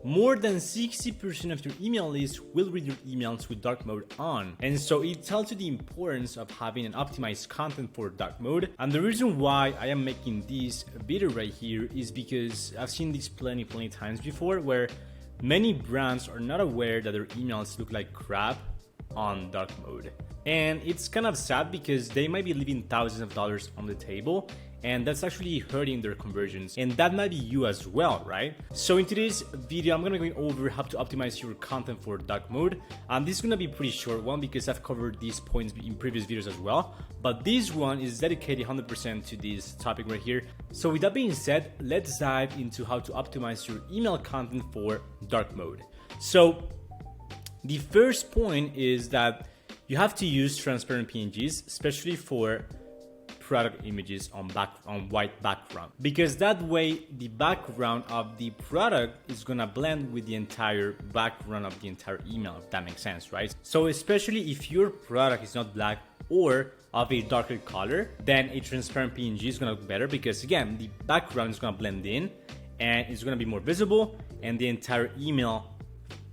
more than 60% of your email list will read your emails with dark mode on. And so it tells you the importance of having an optimized content for dark mode. And the reason why I am making this video right here is because I've seen this plenty times before, where many brands are not aware that their emails look like crap on dark mode. And it's kind of sad because they might be leaving thousands of dollars on the table, and that's actually hurting their conversions, and that might be you as well, right? So in today's video, I'm gonna go over how to optimize your content for dark mode. This is gonna be a pretty short one because I've covered these points in previous videos as well, but this one is dedicated 100% to this topic right here. So with that being said, let's dive into how to optimize your email content for dark mode. So the first point is that you have to use transparent PNGs, especially for product images on white background, because that way the background of the product is gonna blend with the entire background of the entire email, if that makes sense, right? So especially if your product is not black or of a darker color, then a transparent PNG is gonna look better, because again, the background is gonna blend in and it's gonna be more visible, and the entire email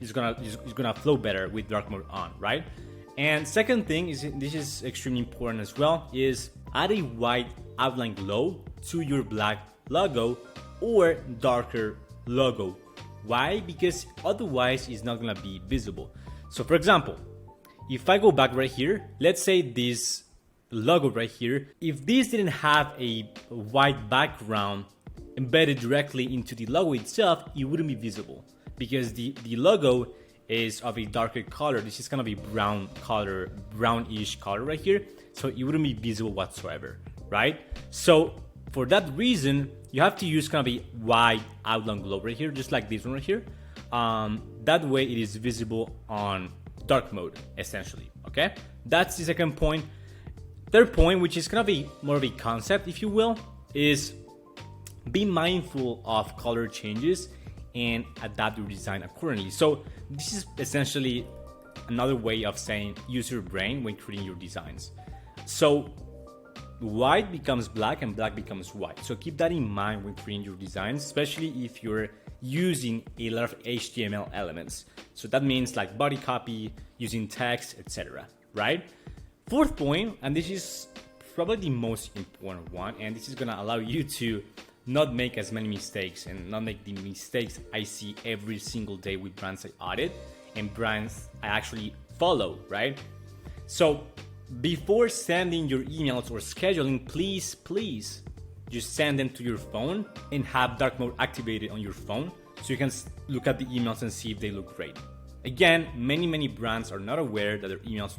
is gonna flow better with dark mode on, right? And second thing is, this is extremely important as well, is add a white outline glow to your black logo or darker logo. Why? Because otherwise it's not gonna be visible. So for example, if I go back right here, let's say this logo right here, if this didn't have a white background embedded directly into the logo itself, it wouldn't be visible, because the logo is of a darker color. This is kind of a brown color, brownish color right here, so it wouldn't be visible whatsoever, right? So for that reason, you have to use kind of a white outline glow right here, just like this one right here. That way it is visible on dark mode, essentially, okay? That's the second point. Third point, which is kind of a more of a concept, if you will, is be mindful of color changes and adapt your design accordingly. So this is essentially another way of saying use your brain when creating your designs. So white becomes black and black becomes white. So keep that in mind when creating your designs, especially if you're using a lot of HTML elements. So that means like body copy, using text, etc., right? Fourth point, and this is probably the most important one, and this is gonna allow you to not make as many mistakes and not make the mistakes I see every single day with brands I audit and brands I actually follow, right? So before sending your emails or scheduling, please just send them to your phone and have dark mode activated on your phone so you can look at the emails and see if they look great. Again, many brands are not aware that their emails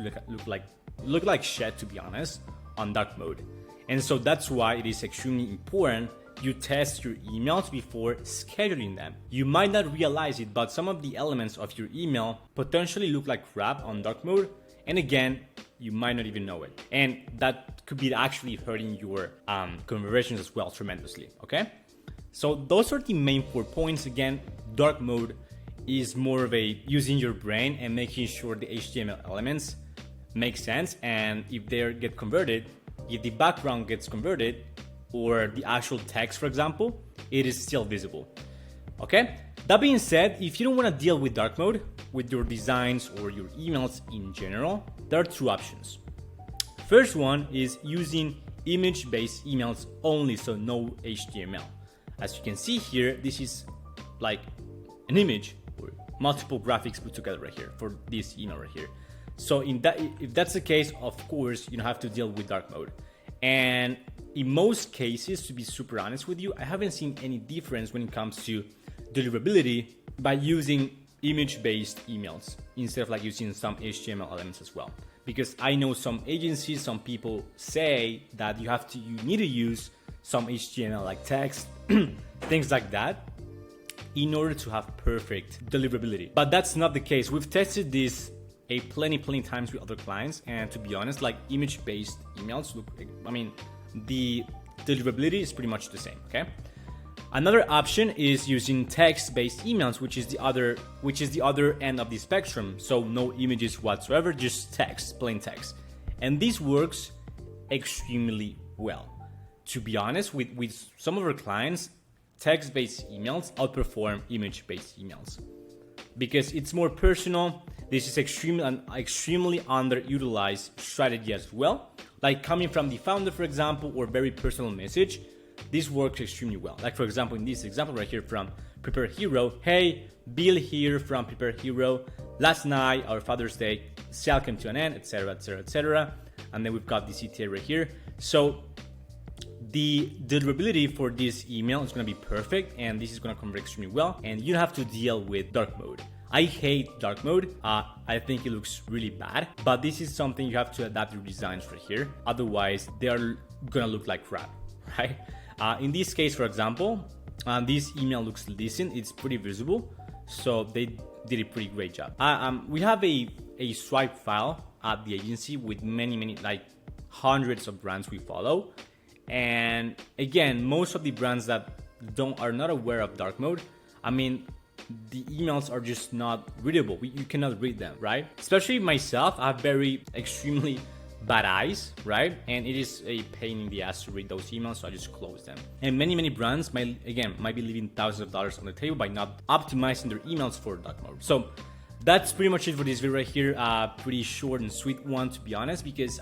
look like shit, to be honest, on dark mode. And so that's why it is extremely important you test your emails before scheduling them. You might not realize it, but some of the elements of your email potentially look like crap on dark mode, and again, you might not even know it. And that could be actually hurting your conversions as well tremendously, okay? So those are the main 4 points. Again, dark mode is more of a using your brain and making sure the HTML elements make sense, and if they get converted, if the background gets converted, or the actual text, for example, it is still visible, okay? That being said, if you don't want to deal with dark mode with your designs or your emails in general, there are 2 options. First one is using image-based emails only, so no HTML. As you can see here, this is like an image or multiple graphics put together right here for this email right here. So if that's the case, of course, you don't have to deal with dark mode. And in most cases, to be super honest with you, I haven't seen any difference when it comes to deliverability by using image-based emails instead of like using some HTML elements as well. Because I know some agencies, some people say that you need to use some HTML like text, things like that, in order to have perfect deliverability. But that's not the case. We've tested this plenty times with other clients, and to be honest, like image-based emails look, the deliverability is pretty much the same, okay? Another option is using text-based emails, which is the other end of the spectrum. So no images whatsoever, just text, plain text. And this works extremely well. To be honest, with some of our clients, text-based emails outperform image-based emails because it's more personal. This is extremely underutilized strategy as well. Like coming from the founder, for example, or very personal message, this works extremely well. Like for example, in this example right here from Prepare Hero, hey, Bill here from Prepare Hero. Last night, our Father's Day sale came to an end, etc., etc., etc. And then we've got the CTA right here. So the deliverability for this email is going to be perfect, and this is going to convert extremely well, and you don't have to deal with dark mode. I hate dark mode. I think it looks really bad, but this is something you have to adapt your designs right here. Otherwise, they are gonna look like crap, right? In this case, for example, this email looks decent. It's pretty visible, so they did a pretty great job. We have a swipe file at the agency with many, like hundreds of brands we follow. And again, most of the brands that are not aware of dark mode, I mean, the emails are just not readable. You cannot read them, right? Especially myself, I have extremely bad eyes, right? And it is a pain in the ass to read those emails, so I just close them. And many brands might be leaving thousands of dollars on the table by not optimizing their emails for dark mode. So that's pretty much it for this video right here. Pretty short and sweet one, to be honest, because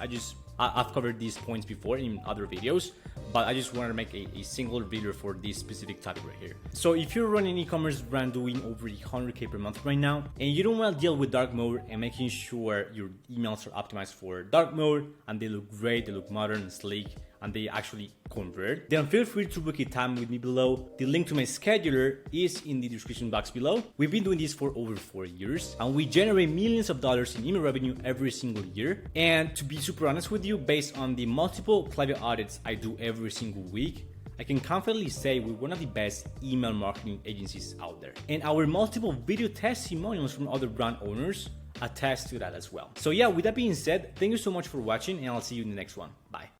I've covered these points before in other videos, but I just wanted to make a single video for this specific topic right here. So if you're running an e-commerce brand doing over 100K per month right now, and you don't want to deal with dark mode and making sure your emails are optimized for dark mode and they look great, they look modern and sleek, and they actually convert, then feel free to book a time with me below. The link to my scheduler is in the description box below. We've been doing this for over 4 years, and we generate millions of dollars in email revenue every single year. And to be super honest with you, based on the multiple Klaviyo audits I do every single week, I can confidently say we're one of the best email marketing agencies out there. And our multiple video testimonials from other brand owners attest to that as well. So yeah, with that being said, thank you so much for watching, and I'll see you in the next one. Bye.